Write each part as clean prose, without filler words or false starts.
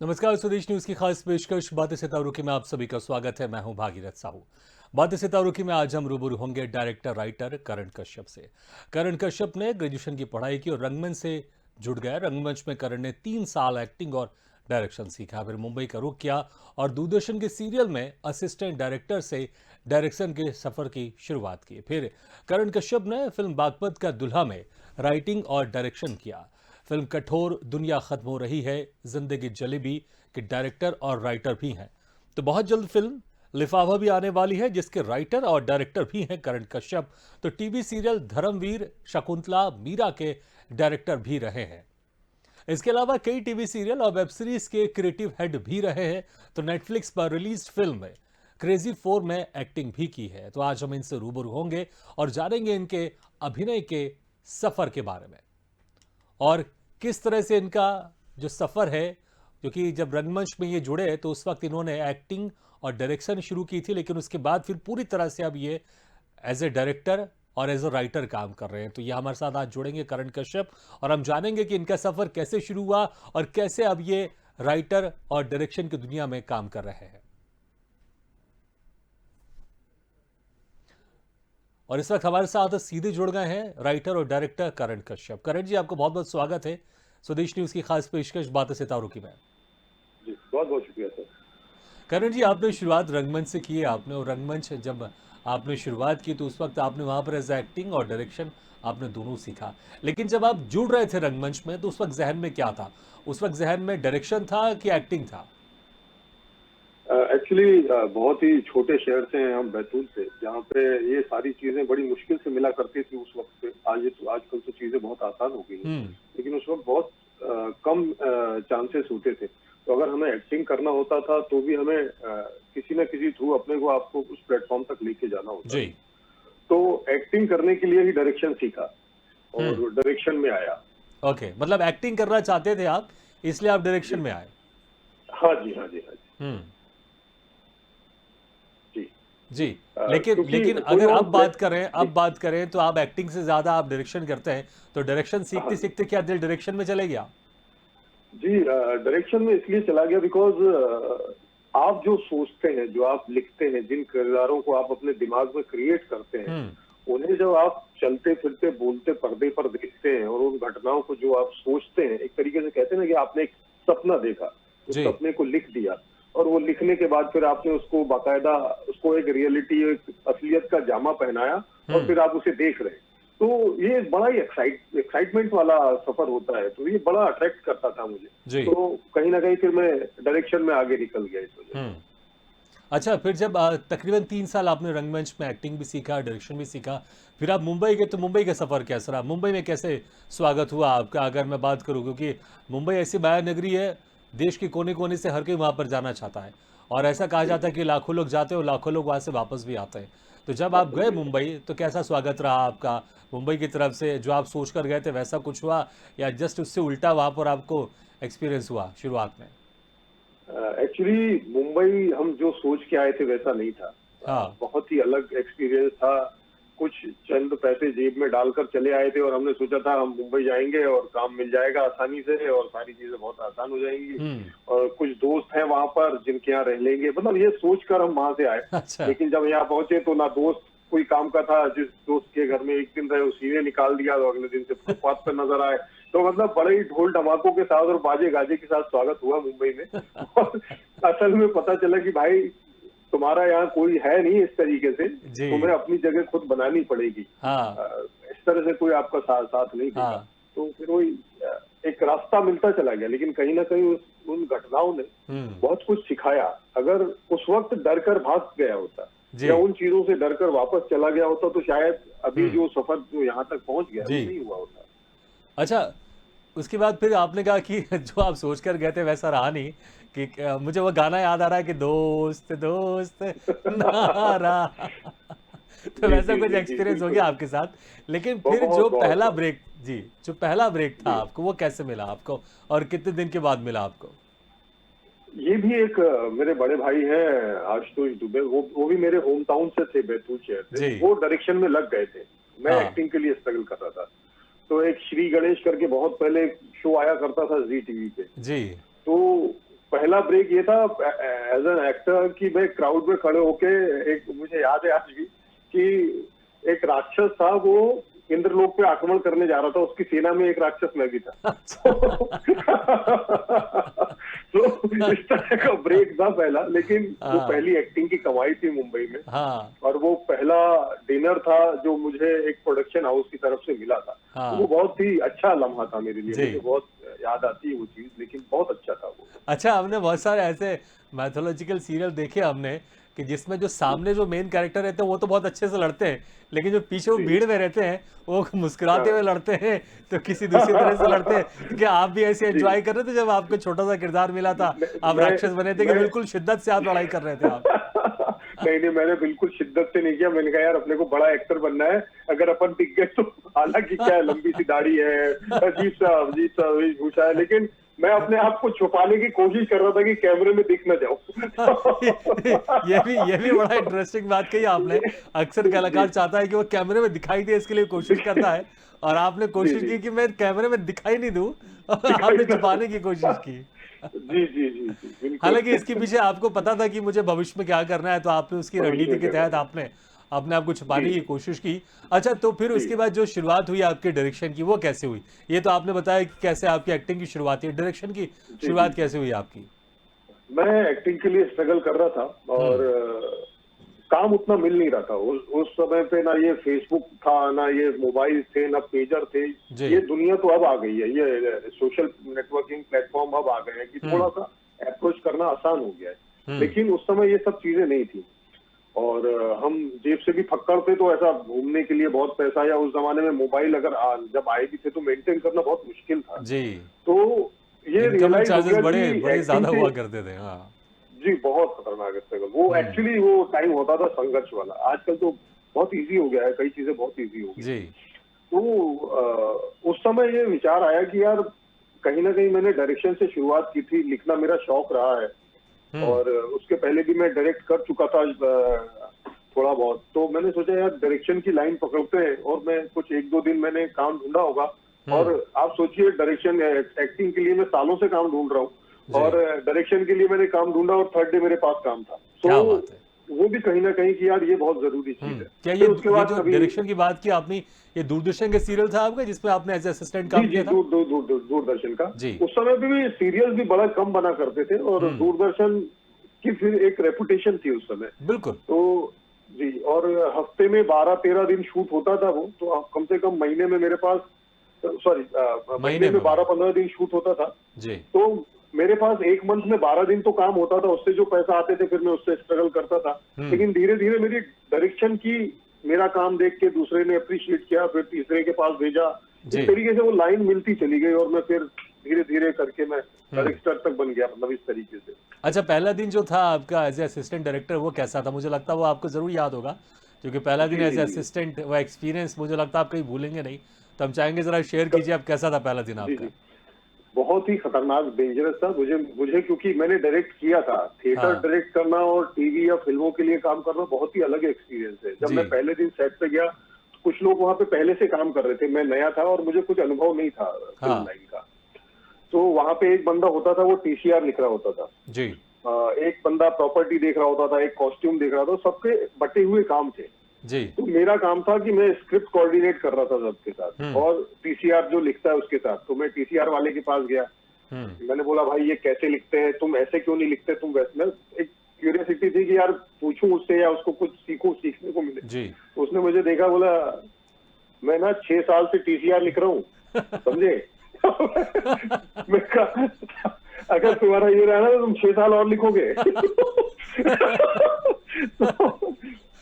नमस्कार, स्वदेश न्यूज की खास पेशकश बातें सितारों की में आप सभी का स्वागत है। मैं हूं भागीरथ साहू। बातें सितारों की में आज हम रूबरू होंगे डायरेक्टर राइटर करण कश्यप से। करण कश्यप ने ग्रेजुएशन की पढ़ाई की और रंगमंच से जुड़ गए। रंगमंच में करण ने 3 साल एक्टिंग और डायरेक्शन सीखा, फिर मुंबई का रुख किया और दूरदर्शन के सीरियल में असिस्टेंट डायरेक्टर से डायरेक्शन के सफर की शुरुआत की। फिर करण कश्यप ने फिल्म बागपत का दुल्हा में राइटिंग और डायरेक्शन किया। फिल्म कठोर दुनिया खत्म हो रही है जिंदगी जलेबी के डायरेक्टर और राइटर भी हैं। तो बहुत जल्द फिल्म लिफाफा भी आने वाली है जिसके राइटर और डायरेक्टर भी हैं करण कश्यप। तो टीवी सीरियल धर्मवीर, शकुंतला, मीरा के डायरेक्टर भी रहे हैं। इसके अलावा कई टीवी सीरियल और वेब सीरीज के क्रिएटिव हेड भी रहे हैं। तो नेटफ्लिक्स पर रिलीज फिल्म में क्रेजी 4 में एक्टिंग भी की है। तो आज हम इनसे रूबरू होंगे और जानेंगे इनके अभिनय के सफर के बारे में और किस तरह से इनका जो सफ़र है, क्योंकि जब रंगमंच में ये जुड़े तो उस वक्त इन्होंने एक्टिंग और डायरेक्शन शुरू की थी, लेकिन उसके बाद फिर पूरी तरह से अब ये एज ए डायरेक्टर और एज ए राइटर काम कर रहे हैं। तो ये हमारे साथ आज जुड़ेंगे करण कश्यप और हम जानेंगे कि इनका सफ़र कैसे शुरू हुआ और कैसे अब ये राइटर और डायरेक्शन की दुनिया में काम कर रहे हैं। और इस वक्त हमारे साथ सीधे जुड़ गए हैं राइटर और डायरेक्टर करण कश्यप। करण जी, आपको बहुत बहुत स्वागत है स्वदेश न्यूज की खास पेशकश बातें सितारों की में। जी, बहुत बहुत शुक्रिया सर। करण जी, आपने शुरुआत रंगमंच से की है आपने, और रंगमंच जब आपने शुरुआत की तो उस वक्त आपने वहां पर एज एक्टिंग और डायरेक्शन आपने दोनों सीखा। लेकिन जब आप जुड़ रहे थे रंगमंच में तो उस वक्त जहन में क्या था? उस वक्त जहन में डायरेक्शन था कि एक्टिंग था? एक्चुअली बहुत ही छोटे शहर से हैं हम, बैतूल से, जहाँ पे ये सारी चीजें बड़ी मुश्किल से मिला करती थी उस वक्त पे। आजकल तो चीजें बहुत आसान हो गई हैं, हम्म। लेकिन उस वक्त बहुत कम चांसेस होते थे। तो अगर हमें एक्टिंग करना होता था तो भी हमें किसी न किसी थ्रू अपने को आपको उस प्लेटफॉर्म तक लेके जाना होता जी। था। तो एक्टिंग करने के लिए ही डायरेक्शन सीखा हम्म। और डायरेक्शन में आया। ओके, मतलब एक्टिंग करना चाहते थे आप, इसलिए आप डायरेक्शन जी, में आए। हाँ जी, हाँ जी, हाँ जी। हम्म। जी, जी। लेकिन क्योंकि लेकिन कोई अगर और अब बात करें तो आप एक्टिंग से ज्यादा आप डायरेक्शन करते हैं। तो डायरेक्शन हाँ सीखते जी। सीखते क्या दिल डायरेक्शन में चले गया? जी, डायरेक्शन में इसलिए चला गया बिकॉज आप जो सोचते हैं, जो आप लिखते हैं, जिन किरदारों को आप अपने दिमाग में क्रिएट करते हैं, हम्म। उन्हें जब आप चलते फिरते बोलते पर्दे पर देखते हैं और उन घटनाओं को जो आप सोचते हैं, एक तरीके से कहते हैं ना कि आपने एक सपना देखा, उस जी। सपने को लिख दिया और वो लिखने के बाद फिर आपने उसको बाकायदा उसको एक रियलिटी, एक असलियत का जामा पहनाया और हम्म। फिर आप उसे देख रहे हैं। तो ये बड़ा ही एक्साइटमेंट वाला सफर होता है, तो ये बड़ा अट्रैक्ट करता था मुझे। जी। तो कहीं ना कहीं फिर मैं डायरेक्शन में आगे निकल गया इस वजह से। हम्म। अच्छा, फिर जब तकरीबन 3 साल आपने रंगमंच में एक्टिंग भी सीखा, डायरेक्शन भी सीखा, फिर आप मुंबई गए तो मुंबई का सफ़र कैसा रहा? मुंबई में कैसे स्वागत हुआ आपका, अगर मैं बात करूं, क्योंकि मुंबई ऐसी माया नगरी है, देश के कोने कोने से हर कोई वहां पर जाना चाहता है और ऐसा कहा जाता है बिल्कुल। कि लाखों लोग जाते हैं और लाखों लोग वहां से वापस भी आते हैं। तो जब आप वापस गए भी आता मुंबई तो कैसा स्वागत रहा आपका? मुंबई की तरफ से जो आप सोच कर गए थे वैसा कुछ हुआ या जस्ट उससे उल्टा वहां पर आपको एक्सपीरियंस हुआ शुरुआत में? है। एक्चुअली मुंबई हम जो सोच के आए थे वैसा नहीं था। हाँ। बहुत ही अलग एक्सपीरियंस था। कुछ चंद पैसे जेब में डालकर चले आए थे और हमने सोचा था हम मुंबई जाएंगे और काम मिल जाएगा आसानी से और सारी चीजें बहुत आसान हो जाएंगी हम्म। और कुछ दोस्त हैं वहां पर जिनके यहाँ रह लेंगे, मतलब ये सोचकर हम वहां से आए। अच्छा। लेकिन जब यहाँ पहुंचे तो ना दोस्त कोई काम का था, जिस दोस्त के घर में एक दिन रहे उसी ने निकाल दिया तो अगले दिन से फुटपाथ पर नजर आए। तो मतलब बड़े ही ढोल धमाकों के साथ और बाजे गाजे के साथ स्वागत हुआ मुंबई में। और असल में पता चला कि भाई तुम्हारा यहाँ कोई है नहीं इस तरीके से, जी। तुम्हें अपनी जगह खुद बनानी पड़ेगी। हाँ। इस तरह से कोई आपका साथ नहीं देगा। हाँ। तो फिर वही एक रास्ता मिलता चला गया, लेकिन कहीं ना कहीं उन घटनाओं ने हम्म। बहुत कुछ सिखाया। अगर उस वक्त डर कर भाग गया होता जी। या उन चीजों से डर कर वापस चला गया होता तो शायद अभी हम्म। जो सफर जो यहाँ तक पहुंच गया जी। वो नहीं हुआ होता। अच्छा, उसके बाद फिर आपने कहा कि जो आप सोच कर गए थे वैसा रहा नहीं, कि मुझे वो गाना याद आ रहा है कि दोस्त दोस्त ना रहा। तो जी वैसा जी कुछ जी जी, एक्सपीरियंस हो बिल्कुल। गया आपके साथ। लेकिन बहुत फिर जो बहुत बहुत पहला बहुत। ब्रेक, जी, जो पहला ब्रेक था जी, आपको वो कैसे मिला आपको और कितने दिन के बाद मिला आपको? ये भी एक मेरे बड़े भाई हैं आशुतोष दुबे, वो भी मेरे होम टाउन से थे, बैतूल शहर से। जी। वो डायरेक्शन में लग गए थे, मैं हाँ। एक्टिंग के लिए स्ट्रगल कर रहा था। तो एक श्री गणेश करके बहुत पहले शो आया करता था जी टीवी पे। जी। तो पहला ब्रेक ये था एज एन एक्टर कि मैं क्राउड में खड़े होके, एक मुझे याद है आज भी कि एक राक्षस था, वो इंद्रलोक पे आक्रमण करने जा रहा था, उसकी सेना में एक राक्षस मैं भी था। तो इस तरह का ब्रेक था पहला, लेकिन वो हाँ। पहली एक्टिंग की कमाई थी मुंबई में। हाँ। और वो पहला डिनर था जो मुझे एक प्रोडक्शन हाउस की तरफ से मिला था। हाँ। वो बहुत ही अच्छा लम्हा था मेरे लिए, जी। मुझे बहुत याद आती है वो चीज, लेकिन बहुत अच्छा था वो। अच्छा, हमने बहुत सारे ऐसे मैथोलॉजिकल सीरियल देखे हमने कि जिसमें जो सामने जो मेन कैरेक्टर रहते हैं वो तो बहुत अच्छे से लड़ते हैं, लेकिन जो पीछे वो जी। भीड़ में रहते हैं वो मुस्कुराते हुए हाँ। लड़ते हैं, तो किसी दूसरी तरह से लड़ते हैं। क्या आप भी ऐसे जी। एंजॉय कर रहे थे जब आपको छोटा सा किरदार मिला था, आप मैं राक्षस बने थे, कि मैं बिल्कुल शिद्दत से आप लड़ाई कर रहे थे आप? नहीं नहीं, मैंने बिल्कुल शिद्दत से नहीं किया। मैंने कहा यार अपने को बड़ा एक्टर बनना है, अगर अपन दिख गए तो हालांकि क्या है, लंबी सी दाढ़ी है, अजीब सा वेशभूषा है, लेकिन मैं अपने आप को छुपाने की कोशिश कर रहा था कि कैमरे में दिख न जाऊं। ये भी बड़ा इंटरेस्टिंग बात कही आपने। अक्सर कलाकार जी चाहता है कि वो कैमरे में दिखाई दे, इसके लिए कोशिश करता है, और आपने जी कोशिश जी की कि मैं कैमरे में दिखाई नहीं दूं, और दिखाई आपने ना। छुपाने की कोशिश की। जी बिल्कुल। हालांकि इसके पीछे आपको पता था कि मुझे भविष्य में क्या करना है, तो आपने उसकी भविष्य रणनीति में के क्या तहत करना आपने अपने आप को है। छुपाने जी की कोशिश की। अच्छा, तो फिर जी उसके बाद जो शुरुआत हुई आपके डायरेक्शन की, वो कैसे हुई? ये तो आपने बताया कि कैसे आपकी एक्टिंग की शुरुआत हुई, डायरेक्शन की जी शुरुआत कैसे हुई आपकी? मैं एक्टिंग के लिए स्ट्रगल कर रहा था, और हम्म। काम उतना मिल नहीं रहा था उस समय पे। ना ये फेसबुक था, ना ये मोबाइल थे, ना पेजर थे। जी। ये दुनिया तो अब आ गई है, ये सोशल नेटवर्किंग प्लेटफॉर्म अब आ गए हैं कि हम्म। थोड़ा सा अप्रोच करना आसान हो गया है। हम्म। लेकिन उस समय ये सब चीजें नहीं थी, और हम जेब से भी फक्कड़ थे, तो ऐसा घूमने के लिए बहुत पैसा, या उस जमाने में मोबाइल अगर जब आए भी थे तो मेंटेन करना बहुत मुश्किल था। जी। तो ये इनकमिंग रियलाइज हो चार्जेस गया बड़े कि बड़े एक्टिंग ज्यादा से, हुआ करते थे। हाँ। जी बहुत खतरनाक स्ट्रगल वो, हम्म। एक्चुअली वो टाइम होता था संघर्ष वाला। आजकल तो बहुत इजी हो गया है, कई चीजें बहुत इजी हो गई। जी। तो उस समय ये विचार आया कि यार कहीं ना कहीं मैंने डायरेक्शन से शुरुआत की थी, लिखना मेरा शौक रहा है, हम्म। और उसके पहले भी मैं डायरेक्ट कर चुका था थोड़ा बहुत। तो मैंने सोचा यार डायरेक्शन की लाइन पकड़ते हैं, और मैं कुछ एक दो दिन मैंने काम ढूंढा होगा। और हम्म। आप सोचिए, डायरेक्शन एक्टिंग के लिए मैं सालों से काम ढूंढ रहा हूँ, जी। और डायरेक्शन के लिए मैंने काम ढूंढा, और थर्ड डे मेरे पास काम था। तो क्या बात है। वो भी कहीं ना कहीं कि यार ये बहुत जरूरी चीज है। क्या फिर उसके ये बाद जो कभी, डायरेक्शन की बात की आपने, ये दूरदर्शन के सीरियल था आपका जिसमें आपने एज असिस्टेंट जी काम जी किया था? दूरदर्शन का। जी। उस समय पे भी सीरियल भी बड़ा कम बना करते थे, और हम्म। दूरदर्शन की फिर एक रेपुटेशन थी उस समय। बिल्कुल। तो जी, और हफ्ते में 12-13 दिन शूट होता था वो, तो कम से कम महीने में मेरे पास, सॉरी महीने महीने में में 12-15 दिन शूट होता था। जी। तो मेरे पास एक मंथ में 12 दिन तो काम होता था, उससे जो पैसा आते थे फिर मैं उससे स्ट्रगल करता था। हम्म। लेकिन धीरे धीरे मेरी डायरेक्शन की, मेरा काम देख के दूसरे ने अप्रिशिएट किया, फिर तीसरे के पास भेजा। जी। इस तरीके से वो लाइन मिलती चली गई, और मैं फिर धीरे धीरे करके मैं डायरेक्टर तक बन गया, मतलब इस तरीके से। अच्छा, पहला दिन जो था आपका एज ए असिस्टेंट डायरेक्टर, वो कैसा था? मुझे लगता है वो आपको जरूर याद होगा, क्योंकि पहला दिन जी एज जी ए जी असिस्टेंट, वो एक्सपीरियंस मुझे लगता है आप कहीं भूलेंगे नहीं। तो हम चाहेंगे जरा शेयर कीजिए, आप कैसा था पहला दिन जी जी आपका? बहुत ही खतरनाक, डेंजरस था। मुझे मुझे क्योंकि मैंने डायरेक्ट किया था, थिएटर हाँ। डायरेक्ट करना और टीवी या फिल्मों के लिए काम करना बहुत ही अलग एक्सपीरियंस है। जब जी। मैं पहले दिन सेट पे गया, कुछ लोग वहां पे पहले से काम कर रहे थे, मैं नया था और मुझे कुछ अनुभव नहीं था फिल्म हाँ। लाइन का। तो वहां पे एक बंदा होता था, वो टीसीआर लिख रहा होता था। जी। एक बंदा प्रॉपर्टी देख रहा होता था, एक कॉस्ट्यूम देख रहा था, सबके बटे हुए काम थे। जी। तो मेरा काम था कि मैं स्क्रिप्ट कोऑर्डिनेट कर रहा था सबके साथ, हम्म। और टीसीआर जो लिखता है उसके साथ। तो मैं टीसीआर वाले के पास गया, हम्म। मैंने बोला भाई ये कैसे लिखते हैं, तुम ऐसे क्यों नहीं लिखते, तुम वैसे। मैं एक क्यूरियोसिटी थी कि यार पूछूं उससे, या उसको कुछ सीखने को मिले। जी। तो उसने मुझे देखा, बोला मैं ना 6 साल से टीसीआर लिख रहा हूँ, समझे। मैं कहा, अगर तुम्हारा ये रहा ना तो तुम 6 साल और लिखोगे।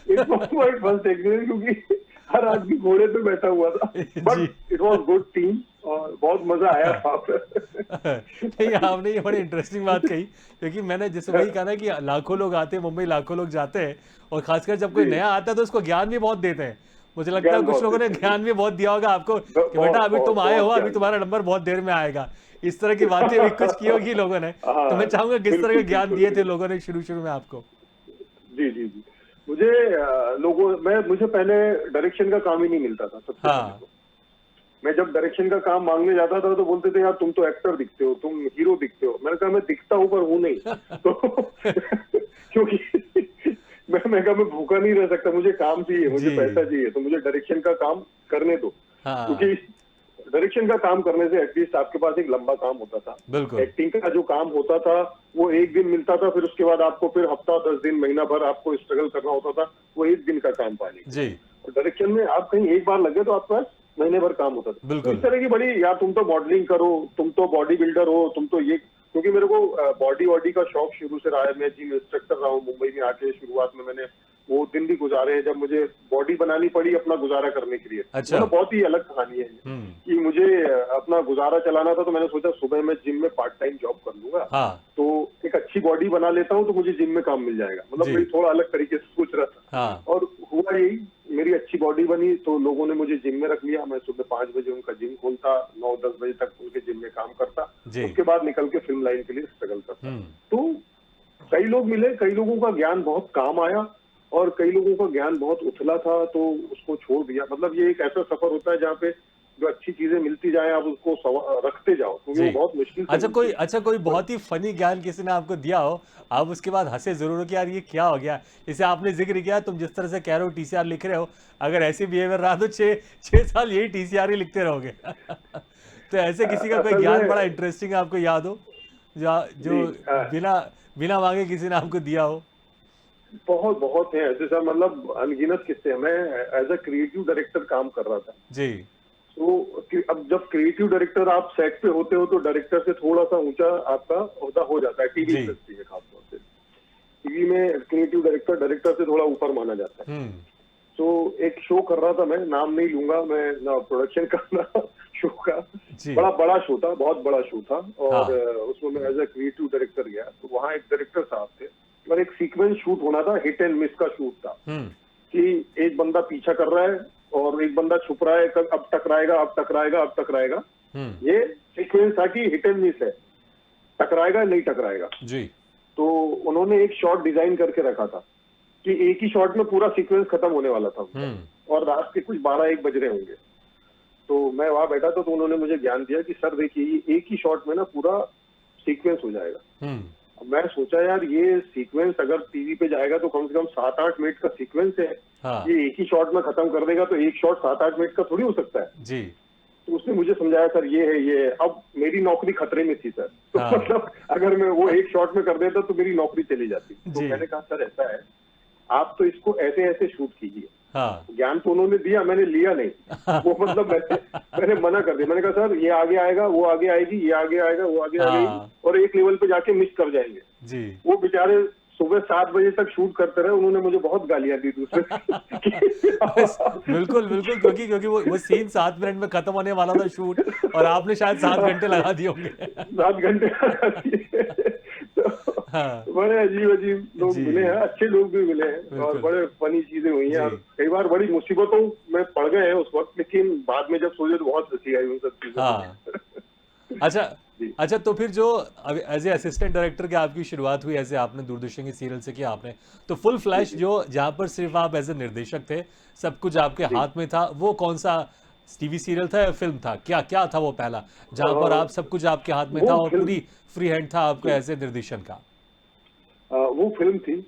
इट वाज फर्स्ट एक्सपीरियंस, क्योंकि हर आदमी घोड़े पे बैठा हुआ था, बट जी। इट वाज गुड टीम, और बहुत मजा आया वहां पे। नहीं, आपने ये बड़ी इंटरेस्टिंग बात कही, क्योंकि मैंने जैसे वही कहा ना कि लाखों लोग आते हैं मुंबई, लाखों लोग जाते हैं, और खासकर जब कोई जी, नया आता है तो उसको ज्ञान भी बहुत देते हैं। मुझे लगता है ज्ञान कुछ बहुत लोगों ने देते हैं। ज्ञान भी बहुत दिया होगा आपको कि बेटा बहुत अभी बहुत तुम आए हो, बहुत अभी ज्ञान। तुम्हारा नंबर बहुत देर में आएगा। इस तरह की बातें भी कुछ की होगी लोगों ने। तो मैं हाँ चाहूंगा किस तरह के बिल्कुल ज्ञान बिल्कुल दिए थे बिल्कुल। लोगों ने शुरू शुरू में आपको? जी मुझे मुझे पहले डायरेक्शन का काम ही नहीं मिलता था, सबसे पहले हाँ। तो। मैं जब डायरेक्शन का काम मांगने जाता था तो बोलते थे यार तुम तो एक्टर दिखते हो, तुम हीरो दिखते हो। मैंने कहा मैं दिखता हूँ पर हूँ नहीं। तो क्योंकि मैं कहा मैं भूखा नहीं रह सकता, मुझे काम चाहिए, मुझे जी। पैसा चाहिए, तो मुझे डायरेक्शन का काम करने दो। हाँ, क्योंकि डायरेक्शन का काम करने से एटलीस्ट आपके पास एक लंबा काम होता था। बिल्कुल। एक्टिंग का जो काम होता था वो एक दिन मिलता था, फिर उसके बाद आपको फिर हफ्ता 10 दिन महीना भर आपको स्ट्रगल करना होता था वो एक दिन का काम पाने के लिए। जी, और डायरेक्शन में आप कहीं एक बार लगे तो आपके पास महीने भर काम होता था। तो बिल्कुल। इस तरह की बड़ी, यार तुम तो मॉडलिंग करो, तुम तो बॉडी बिल्डर हो, तुम तो ये, क्योंकि मेरे को बॉडी वॉडी का शौक शुरू से रहा है। मैं जिम इंस्ट्रक्टर रहा हूँ मुंबई में आके। शुरुआत में मैंने वो दिन भी गुजारे हैं जब मुझे बॉडी बनानी पड़ी अपना गुजारा करने के लिए। अच्छा। मतलब बहुत ही अलग कहानी है ये, हम्म। कि मुझे अपना गुजारा चलाना था। तो मैंने सोचा सुबह मैं जिम में पार्ट टाइम जॉब कर लूंगा, हाँ, तो एक अच्छी बॉडी बना लेता हूँ तो मुझे जिम में काम मिल जाएगा। मतलब जी। मैं थोड़ा अलग तरीके से सोच रहा था। हाँ, और हुआ यही, मेरी अच्छी बॉडी बनी तो लोगों ने मुझे जिम में रख लिया। मैं सुबह 5 बजे उनका जिम खोलता, 9-10 बजे तक उनके जिम में काम करता। जी। उसके बाद निकल के फिल्म लाइन के लिए स्ट्रगल करता। हम्म। तो कई लोग मिले, कई लोगों का ज्ञान बहुत काम आया और कई लोगों का ज्ञान बहुत उथला था तो उसको छोड़ दिया। मतलब ये एक ऐसा सफर होता है जहाँ पे जो अच्छी चीजें मिलती जाए आप उसको रखते जाओ, क्योंकि जी। वो बहुत मुश्किल से मिलती है। अच्छा कोई बहुत ही फनी ज्ञान किसी ने आपको दिया हो, आप उसके बाद हंसे जरूर हो कि यार ये क्या हो गया। जैसे आपने जिक्र किया, तुम जिस तरह से कह रहे हो टीसीआर लिख रहे हो, अगर ऐसे बिहेवियर रहा तो 6 साल यही टीसीआर ही लिखते रहोगे। तो ऐसे किसी का कोई असल ज्ञान बड़ा में इंटरेस्टिंग आपको याद हो, जो जी, बिना बिना मांगे किसी ने आपको दिया हो? बहुत बहुत है ऐसे सर। मतलब अनगिनत किस्से हैं। मैं एज अ क्रिएटिव डायरेक्टर काम कर रहा था। जी। तो अब जब क्रिएटिव डायरेक्टर आप सेट पे होते हो तो डायरेक्टर से थोड़ा सा ऊंचा आपका ओहदा हो जाता है टीवी जी। इंडस्ट्री में खासतौर से। टीवी में क्रिएटिव डायरेक्टर डायरेक्टर से थोड़ा ऊपर माना जाता है। हम्म। तो एक शो कर रहा था मैं, नाम नहीं लूंगा मैं, ना प्रोडक्शन का ना शो का। जी। बड़ा बड़ा शो था, बहुत बड़ा शो था। और हाँ। उसमें मैं एज अ क्रिएटिव डायरेक्टर गया तो वहाँ एक डायरेक्टर साहब थे और एक सीक्वेंस शूट होना था, हिट एंड मिस का शूट था। हम्म। कि एक बंदा पीछा कर रहा है और एक बंदा छुप रहा है, अब टकराएगा, अब टकराएगा, अब टकराएगा। हम्म। ये सीक्वेंस था कि हिट एंड मिस है, टकराएगा नहीं टकराएगा। जी। तो उन्होंने एक शॉट डिजाइन करके रखा था कि एक ही शॉट में पूरा सीक्वेंस खत्म होने वाला था उनका। हम्म। और रात के कुछ 12-1 बज रहे होंगे। तो मैं वहां बैठा था तो उन्होंने मुझे ज्ञान दिया कि सर देखिए ये एक ही शॉट में ना पूरा सीक्वेंस हो जाएगा। हम्म। अब मैं सोचा यार ये सीक्वेंस अगर टीवी पे जाएगा तो कम से कम 7-8 मिनट का सीक्वेंस है। हाँ। ये एक ही शॉट में खत्म कर देगा तो एक शॉट 7-8 मिनट का थोड़ी हो सकता है। जी। तो उसने मुझे समझाया सर ये है ये है। अब मेरी नौकरी खतरे में थी सर। तो हाँ। मतलब अगर मैं वो एक शॉट में कर देता तो मेरी नौकरी चली जाती। तो जी। मैंने कहा सर ऐसा है, आप तो इसको ऐसे ऐसे शूट कीजिए। हाँ। ज्ञान तो उन्होंने दिया, मैंने लिया नहीं। वो मतलब मैंने मना कर दिया। मैंने कहा सर ये आगे आएगा, वो आगे आएगी, ये आगे आएगा, वो आगे आएगी, हाँ। और एक लेवल पे जाके मिस कर जाएंगे। जी। वो बेचारे सुबह 7 बजे तक शूट करते रहे। उन्होंने मुझे बहुत गालियां दी दूसरे बिल्कुल बिल्कुल, क्योंकि क्योंकि वो सीन 7 मिनट में खत्म होने वाला था शूट, और आपने शायद 7 घंटे लगा दिए होंगे। 7 घंटे तो हाँ। बड़े अजीब अजीब लोग जी। मिले हैं, अच्छे लोग भी मिले हैं और बिल्कुल। बड़े फनी चीजें हुई हैं। जी। और कई बार बड़ी मुसीबतों में पड़ गए हैं उस वक्त, लेकिन बाद में जब सोचे तो बहुत हंसी आई उन सब चीजों हाँ। में। अच्छा। जी। अच्छा, तो फिर जो एज ए असिस्टेंट डायरेक्टर की आपकी शुरुआत हुई, ऐसे आपने दूरदर्शन के सीरियल से किया आपने, तो फुल फ्लैश जो जहाँ पर सिर्फ आप एज ए निर्देशक थे, सब कुछ आपके जी। हाथ में था, वो कौन सा टीवी सीरियल था या फिल्म था? क्या क्या था वो पहला, जहाँ पर आप सब कुछ आपके हाथ में था वो और फिल्म पूरी फ्री हैंड था आपको जी। एज ए निर्देशन का? वो फिल्म थी।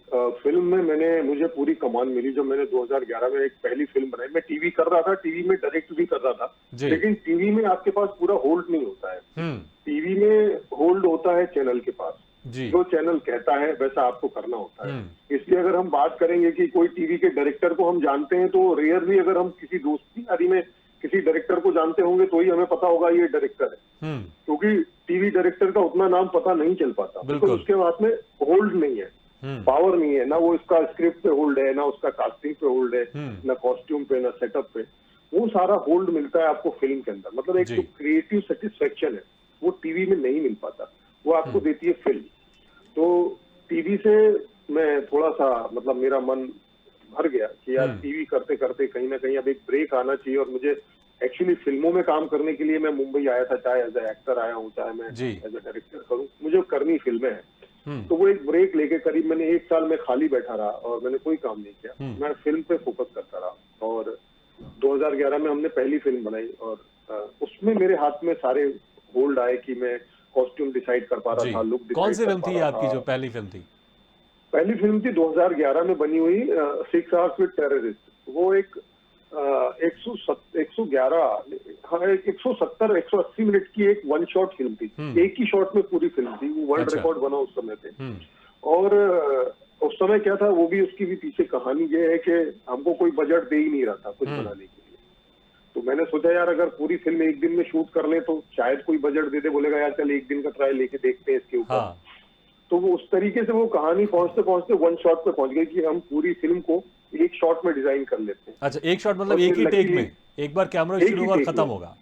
फिल्म में मुझे पूरी कमान मिली। जब मैंने 2011 में एक पहली फिल्म बनाई, मैं टीवी कर रहा था, टीवी में डायरेक्ट भी कर रहा था, जी। लेकिन टीवी में आपके पास पूरा होल्ड नहीं होता है। हम्म। टीवी में होल्ड होता है चैनल के पास। जी। जो चैनल कहता है वैसा आपको करना होता है। हम्म। इसलिए अगर हम बात करेंगे कि कोई टीवी के डायरेक्टर को हम जानते हैं तो रेयरली अगर हम किसी दोस्ती यारी में किसी डायरेक्टर को जानते होंगे तो ही हमें पता होगा ये डायरेक्टर है। हम्म। क्योंकि टीवी डायरेक्टर का उतना नाम पता नहीं चल पाता, बिल्कुल। उसके हाथ में होल्ड नहीं है, हम्म। पावर नहीं है। ना वो इसका स्क्रिप्ट पे होल्ड है, ना उसका कास्टिंग पे होल्ड है, हम्म। ना कॉस्ट्यूम पे, ना सेटअप पे। वो सारा होल्ड मिलता है आपको फिल्म के अंदर। मतलब एक जी। जो क्रिएटिव सेटिस्फेक्शन है वो टीवी में नहीं मिल पाता, वो आपको देती है फिल्म। तो टीवी से मैं थोड़ा सा मतलब मेरा मन भर गया कि यार टीवी करते करते कहीं ना कहीं अब एक ब्रेक आना चाहिए। और मुझे एक्चुअली फिल्मों में काम करने के लिए मैं मुंबई आया था, चाहे एज ए एक्टर आया हूँ, चाहे मैं जी। एज ए डायरेक्टर करूँ, मुझे करनी फिल्में हैं। हम्म। तो वो एक ब्रेक लेके करीब मैंने 1 साल में खाली बैठा रहा और मैंने कोई काम नहीं किया। मैं फिल्म पे फोकस करता रहा। और 2011 में हमने पहली फिल्म बनाई और उसमें मेरे हाथ में सारे होल्ड आए कि मैं कॉस्ट्यूम डिसाइड कर पा रहा जी था, लुक कौन डिसाइड सी कर फिल्म पा थी रहा आपकी था। जो पहली फिल्म थी? पहली फिल्म थी 2011 में बनी हुई 6 आवर्स विद टेररिस्ट। वो एक 111 हाँ 170 180 मिनट की एक वन शॉट फिल्म थी। एक ही शॉट में पूरी फिल्म थी। वो वर्ल्ड अच्छा। रिकॉर्ड बना उस समय पे। हम्म। और उस समय क्या था, वो भी उसकी भी पीछे कहानी ये है कि हमको कोई बजट दे ही नहीं रहा था कुछ बनाने के लिए। तो मैंने सोचा यार अगर पूरी फिल्म एक दिन में शूट कर ले तो शायद कोई बजट दे दे, बोलेगा यार चल एक दिन का ट्रायल लेके देखते हैं इसके ऊपर। हाँ तो वो उस तरीके से वो कहानी पहुंचते पहुंचते वन शॉट पे पहुंच गई कि हम पूरी फिल्म को एक शॉट में डिजाइन कर लेते हैं। अच्छा, एक शॉट मतलब और एक फिर ही टेक luckily में, एक बार कैमरा एक शुरू ही होगा और take खत्म में। होगा?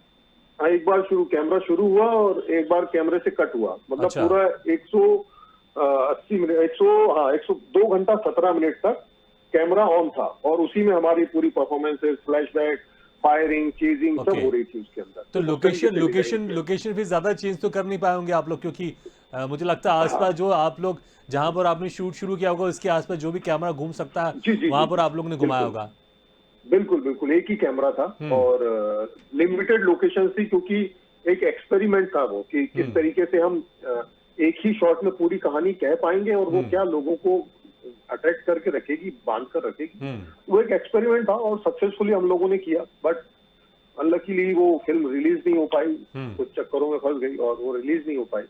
हाँ, एक बार कैमरा शुरू हुआ और एक बार कैमरे से कट हुआ। मतलब अच्छा। पूरा 180 मिनट 102 घंटा 17 मिनट तक कैमरा ऑन था और उसी में हमारी पूरी परफॉर्मेंसेस, फ्लैशबैक, फायरिंग, चेजिंग सब ओके। हो रही थी उसके अंदर। तो उस तरीके से डिजाइन किया। लोकेशन भी ज्यादा चेंज तो कर नहीं पाए होंगे आप लोग, क्योंकि मुझे लगता है आसपास जो आप लोग जहां पर आपने शूट शुरू किया होगा उसके आसपास जो भी कैमरा घूम सकता है जी जी वहां जी पर जी, आप लोग ने घुमाया बिल्कुल होगा। बिल्कुल बिल्कुल एक ही कैमरा था और लिमिटेड लोकेशन थी क्योंकि एक एक्सपेरिमेंट था वो कि किस तरीके से हम एक ही शॉट में पूरी कहानी कह पाएंगे और वो क्या लोगों को अट्रैक्ट करके रखेगी, बांध कर रखेगी। वो एक एक्सपेरिमेंट था और सक्सेसफुली हम लोगों ने किया। बट अनलकीली वो फिल्म रिलीज नहीं हो पाई, कुछ चक्करों में फंस गई और वो रिलीज नहीं हो पाई।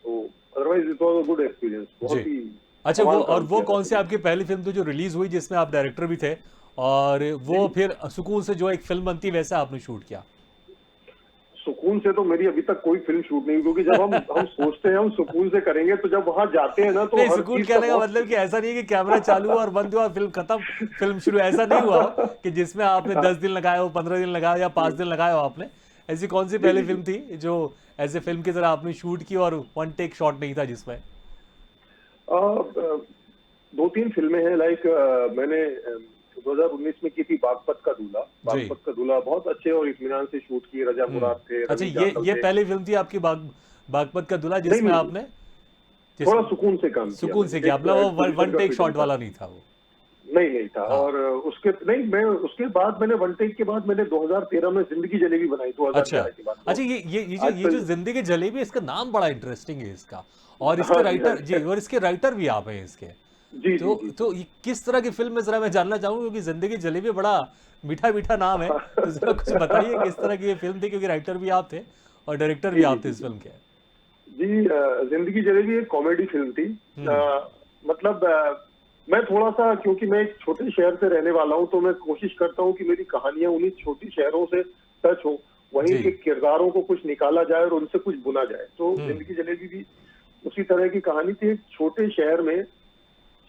तो otherwise it was a good experience, बहुत जी। ही अच्छा, कमाल वो काम किया था कौन सी फिल्म। आपकी पहली फिल्म थी जो रिलीज हुई जिसमें आप डायरेक्टर भी थे, और वो जी। फिर सुकून से जो एक फिल्म बनती है वैसा आपने शूट किया? सुकून से तो मेरी अभी तक कोई फिल्म शूट नहीं हुई क्योंकि जब हम सोचते हैं हम सुकून से करेंगे तो जब वहां जाते हैं ना तो नहीं, हर सुकून चीज का कहने का मतलब कि बहुत ऐसा नहीं है कि कैमरा चालू हुआ और बंद हुआ फिल्म खत्म, फिल्म शुरू, ऐसा नहीं हुआ हो कि जिसमें आपने 10 दिन लगाए हो, 15 दिन लगाए या 5 दिन लगाए हो आपने। ऐसी कौन सी जी पहली जी जी। फिल्म थी जो ऐसे फिल्म की तरह आपने शूट की और वन टेक शॉट नहीं था जिसमें? दो तीन फिल्में हैं लाइक मैंने 2019 में की थी बागपत का दूल्हा। जी। बागपत का दूल्हा बहुत अच्छे और इत्मीनान से शूट की। रजा मुराद थे, अच्छा, रवि जाटल ये थे। पहली फिल्म थी आपकी बागपत का दूल्हा नहीं जिसमें नहीं, आपने जिस थोड़ा सुकून से काम किया सुकून मैंने। से किया, एक मतलब वो एक्सपोजिशन वन का टेक फिल्म शॉट था। वाला नहीं था वो? नहीं था। हाँ। और उसके नहीं, मैं उसके बाद मैंने वन टेक के बाद मैंने 2013 में जिंदगी जलेबी बनाई, अच्छा। 2011 के बाद। तो अच्छा, ये जो आजकल जिंदगी जलेबी, इसका नाम बड़ा इंटरेस्टिंग है इसका, और इसके हाँ जी हाँ राइटर जी जी, और इसके राइटर भी आप हैं इसके। जी जी जी तो ये किस तरह की फिल्म है, जरा मैं जानना चाहूंगा, क्योंकि जिंदगी जलेबी बड़ा मीठा मीठा नाम है। तो जरा कुछ बताइए किस तरह की ये फिल्म थी, क्योंकि राइटर भी आप थे और डायरेक्टर भी जी जी आप थे जी इस फिल्म के। जी। जिंदगी जलेबी एक कॉमेडी फिल्म थी। मतलब मैं थोड़ा सा, क्योंकि मैं एक छोटे शहर से रहने वाला हूं तो मैं कोशिश करता हूं कि मेरी कहानियां उन्हीं छोटी शहरों से टच हो, वहीं जी। के किरदारों को कुछ निकाला जाए और उनसे कुछ बुना जाए। तो जिंदगी जलेबी भी उसी तरह की कहानी थी। एक छोटे शहर में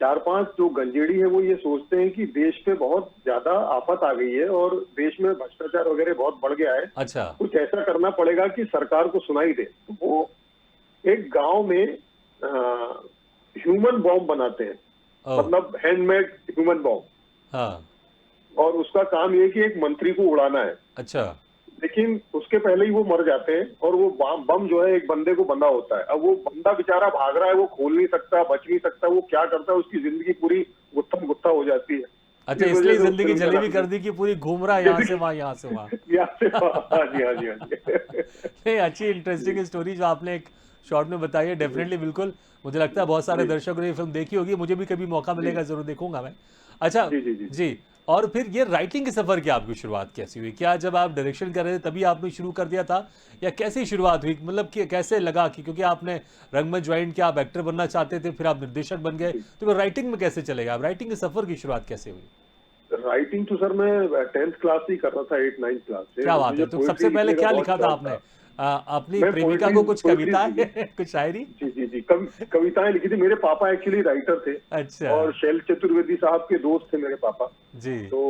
4-5 जो गंजेड़ी है वो ये सोचते हैं कि देश पे बहुत ज्यादा आफत आ गई है और देश में भ्रष्टाचार वगैरह बहुत बढ़ गया है, अच्छा। कुछ ऐसा करना पड़ेगा कि सरकार को सुनाई दे। तो वो एक गांव में ह्यूमन बॉम्ब बनाते हैं, ओ। मतलब हैंडमेड ह्यूमन बॉम्ब। हाँ। और उसका काम ये कि एक मंत्री को उड़ाना है। अच्छा। लेकिन उसके पहले ही वो मर जाते हैं और वो बम जो है एक बंदे को बंधा होता है। अब वो बंदा बेचारा भाग रहा है, वो खोल नहीं सकता, बच नहीं सकता, वो क्या करता है, उसकी जिंदगी पूरी गुत्थम गुत्था हो जाती है। अच्छा, इस वजह इसलिए से उस जिंदगी फिल्म का जलेबी नाम कर दी कि पूरी घूम रहा है यहाँ से वहां, यहाँ से वहां। यहाँ से हाँ जी हाँ जी हाँ जी। नहीं, अच्छी इंटरेस्टिंग स्टोरी जो आपने एक शॉर्ट में बताई है, डेफिनेटली, बिल्कुल। मुझे लगता है बहुत सारे जी दर्शकों ने ये फिल्म देखी होगी, मुझे भी कभी मौका जी मिलेगा जरूर देखूंगा मैं। अच्छा जी जी जी। जी, और फिर ये राइटिंग के सफर की आपकी शुरुआत कैसी हुई? क्या जब आप डायरेक्शन कर रहे थे तभी आपने शुरू कर दिया था, या कैसे शुरुआत हुई, मतलब कि कैसे लगा कि क्योंकि आपने रंगमंच ज्वाइन किया, आप एक्टर बनना चाहते थे, फिर आप निर्देशक बन गए, तो फिर राइटिंग में कैसे चलेगा? आप राइटिंग के सफर की शुरुआत कैसे हुई? राइटिंग तो सर मैं 10th क्लास ही कर रहा था, 8-9 क्लास से। क्या बात मुझे है! तो पोइट्री सबसे पहले लिखने का क्या बहुत लिखा था शौक आपने? था। अपनी मैं प्रेमिका को कुछ पोइट्रीज कविताएं लिखी। कुछ शायरी? जी जी जी, कविताएं लिखी थी। मेरे पापा एक्चुअली राइटर थे अच्छा। और शैल चतुर्वेदी साहब के दोस्त थे मेरे पापा। जी। तो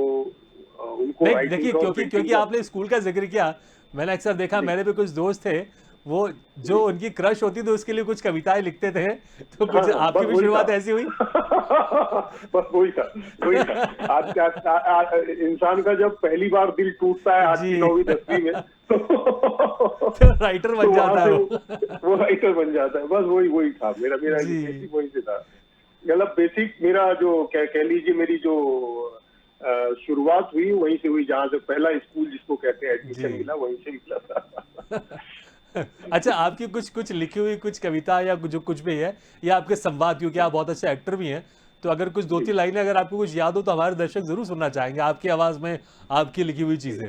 उनको नहीं, राइटिंग देखिए, का और क्योंकि पेंटिंग क्योंकि का। आपने स्कूल का जिक्र किया, मैंने अक्सर देखा, जी मेरे भी कुछ दोस्त थे, वो जो जी उनकी क्रश होती थी उसके लिए कुछ कविताएं लिखते थे, तो हाँ कुछ हाँ, आपकी बस भी वही था। शुरुआत ऐसी हुई? बस वही था, वही था। आज क्या इंसान का जब पहली बार दिल टूटता है आज जी। की 9वीं 10वीं में तो तो राइटर तो बन वहां जाता है से वो। वो राइटर बन जाता है। बस वही वही था मेरा मेरा जी। बेसिक वही से था। मतलब बेसिक मेरा जो कह लीजिए मेरी जो शुरुआत हुई वहीं से हुई, जहां से पहला स्कूल जिसको कहते हैं एडमिशन जी। मिला, वहीं से मिला था। अच्छा, आपकी कुछ कुछ लिखी हुई कुछ कविता या जो कुछ भी है, या आपके संवाद, क्योंकि आप बहुत अच्छे एक्टर भी हैं, तो अगर कुछ दो जी तीन लाइनें अगर आपको कुछ याद हो तो हमारे दर्शक जरूर सुनना चाहेंगे आपकी आवाज में आपकी लिखी हुई चीजें।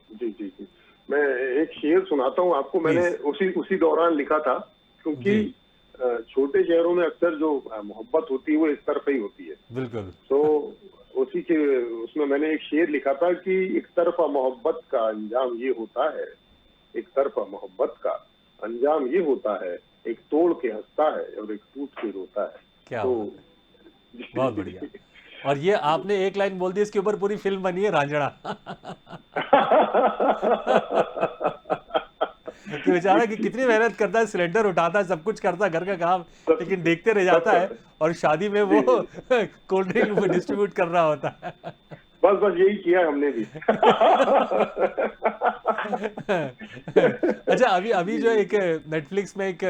जी जी जी, मैं एक शेर सुनाता हूँ आपको। मैंने प्लीज। उसी उसी दौरान लिखा था, क्योंकि जी। छोटे शहरों में अक्सर जो मोहब्बत होती है वो एक तरफा ही होती है। बिल्कुल। तो उसी के उसमें मैंने एक शेर लिखा था कि एक तरफा मोहब्बत का अंजाम ये होता है, एक तरफा मोहब्बत का अंजाम ये होता है, एक तोड़ के हंसता है और एक टूट के रोता है। क्या तो बात है, बहुत बढ़िया। और ये आपने एक लाइन बोल दी, इसके ऊपर पूरी फिल्म बनी है रांझणा। कि बेचारा कि कितनी मेहनत करता है, सिलेंडर उठाता है, सब कुछ करता है, घर का काम, सब लेकिन देखते रह सब जाता है करता है। और शादी में जी वो जी, कोल्ड ड्रिंक डिस्ट्रीब्यूट कर रहा होता है। बस बस यही किया है हमने भी। अच्छा, अभी अभी जी जो जी, एक नेटफ्लिक्स में एक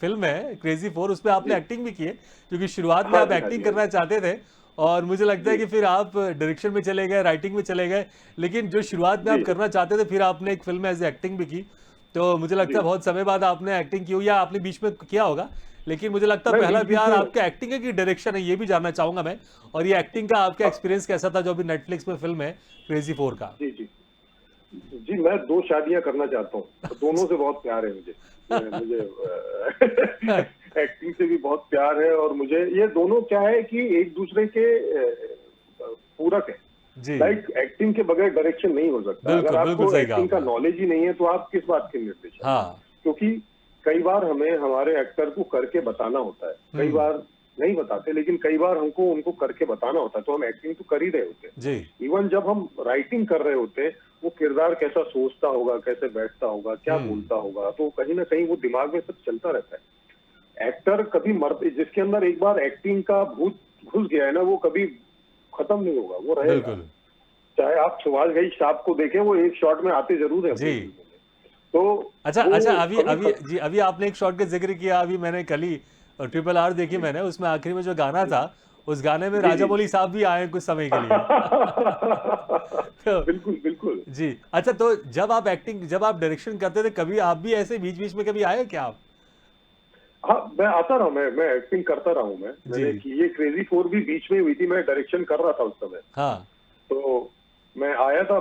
फिल्म है क्रेजी 4, उसमें आपने जी एक्टिंग भी की है, क्योंकि शुरुआत में हाँ आप जी, हाँ एक्टिंग जी, हाँ करना जी, चाहते थे और मुझे लगता है जी कि फिर आप डायरेक्शन में चले गए, राइटिंग में चले गए, लेकिन जो शुरुआत में जी आप करना चाहते थे फिर आपने एक फिल्म में एज एक्टिंग भी की। तो मुझे लगता जी। है बहुत समय बाद आपने एक्टिंग की हो, या आपने बीच में किया होगा, लेकिन मुझे लगता है मैं पहला बीच बीच प्यार में, आपका एक्टिंग है कि डायरेक्शन है, ये भी जानना चाहूंगा मैं। और ये एक्टिंग का आपका हाँ, एक्सपीरियंस कैसा था जो अभी नेटफ्लिक्स में फिल्म है क्रेजी 4 का? जी जी जी, मैं 2 शादियां करना चाहता हूँ, तो दोनों से बहुत प्यार है मुझे। मुझे एक्टिंग से भी बहुत प्यार है, और मुझे ये दोनों क्या है कि एक दूसरे के पूरक है। जी, लाइक एक्टिंग के बगैर डायरेक्शन नहीं हो सकता। अगर बिल्कुल बिल्कुल आपको सही कहा एक्टिंग का आपने। नॉलेज ही नहीं है तो आप किस बात के निर्देशक हैं? हाँ। क्योंकि कई बार हमें हमारे एक्टर को करके बताना होता है, कई हम्म। बार नहीं बताते, लेकिन कई बार हमको उनको करके बताना होता है, तो हम एक्टिंग तो कर ही रहे होते जी। हैं। इवन जब हम राइटिंग कर रहे होते हैं, वो किरदार कैसा सोचता होगा, कैसे बैठता होगा, क्या हम्म। बोलता होगा, तो कहीं ना कहीं वो दिमाग में सब चलता रहता है। एक्टर कभी मरते, जिसके अंदर एक बार एक्टिंग का भूत घुस गया है ना, वो कभी खत्म नहीं होगा, वो रहेगा। बिल्कुल। चाहे आप सुभाष घई साहब को देखें, वो एक शॉट में आते जरूर है जी। अपनी फिल्मों में, तो अच्छा अच्छा, वो अभी कभी अभी जी, अभी आपने एक शॉट का जिक्र किया, अभी मैंने कल ही ट्रिपल आर देखी मैंने, उसमें आखिरी में जो गाना था, उस गाने में जी राजा जी। मौली साहब भी आए हैं कुछ समय के लिए। तो बिल्कुल बिल्कुल। जी, अच्छा, तो जब आप डायरेक्शन करते थे, कभी आप भी ऐसे बीच बीच में कभी आए क्या आप? हाँ, मैं आता रहा हूँ, मैं एक्टिंग करता रहा हूँ। जी। मैंने की, ये क्रेजी 4 भी बीच में हुई थी, मैं डायरेक्शन कर रहा था उस समय। हाँ। तो मैं आया था,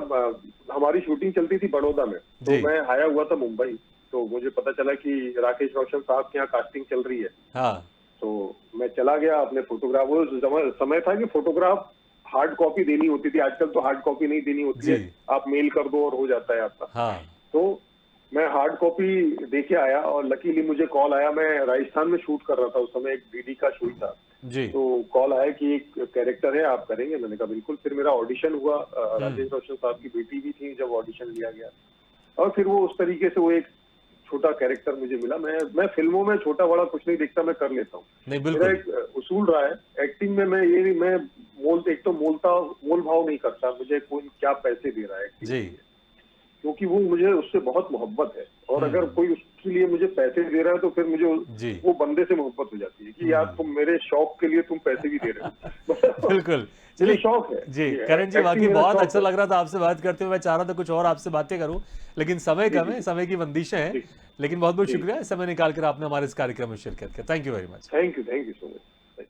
हमारी शूटिंग चलती थी बड़ौदा में, तो जी। मैं आया हुआ था मुंबई। तो मुझे पता चला कि राकेश रोशन साहब के यहाँ कास्टिंग चल रही है, हाँ। तो मैं चला गया अपने फोटोग्राफ। वो समय था कि फोटोग्राफ हार्ड कॉपी देनी होती थी, आजकल तो हार्ड कॉपी नहीं देनी होती जी। है, आप मेल कर दो और हो जाता है आपका। हाँ। तो मैं हार्ड कॉपी देके आया, और लकीली मुझे कॉल आया। मैं राजस्थान में शूट कर रहा था उस समय, एक डीडी का शूट था, जी। तो कॉल आया कि एक कैरेक्टर है, आप करेंगे? मैंने कहा बिल्कुल। फिर मेरा ऑडिशन हुआ, राजेश रोशन साहब की बेटी भी थी जब ऑडिशन लिया गया, और फिर वो उस तरीके से वो एक छोटा कैरेक्टर मुझे मिला। मैं फिल्मों में छोटा बड़ा कुछ नहीं दिखता, मैं कर लेता हूँ। नहीं, मेरा बिल्कुल। एक उसूल रहा है एक्टिंग में, मैं एक तो मोल भाव नहीं करता, मुझे कोई क्या पैसे दे रहा है एक्टिंग जी। के लिए, क्योंकि वो मुझे उससे बहुत मोहब्बत है। और अगर हम्म। कोई उसके लिए मुझे पैसे दे रहा है, तो फिर मुझे जी। वो बंदे से मोहब्बत हो जाती है कि यार तुम मेरे शौक के लिए तुम पैसे भी दे रहे हो। बिल्कुल। मुझे चलिए। शौक है, जी, ये करण जी, एक्टिंग वाकई मेरा बहुत शौक अच्छा है। लग रहा था आपसे बात करते हुए। मैं चाह रहा था कुछ और आपसे बातें करूं, लेकिन समय जी कम जी है, जी समय की बंदिशें हैं। जी लेकिन बहुत बहुत जी। शुक्रिया समय निकाल कर आपने हमारे इस कार्यक्रम में शिरकत किया। Thank you very much. Thank you so much.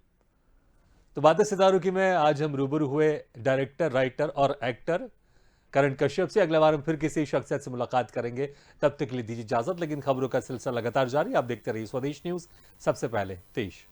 तो बातें सितारों की में आज हम रूबरू हुए डायरेक्टर, राइटर और एक्टर करण कश्यप से। अगले बार हम फिर किसी शख्सियत से मुलाकात करेंगे, तब तक के लिए दीजिए इजाजत। लेकिन खबरों का सिलसिला लगातार जारी, आप देखते रहिए स्वदेश न्यूज, सबसे पहले देश।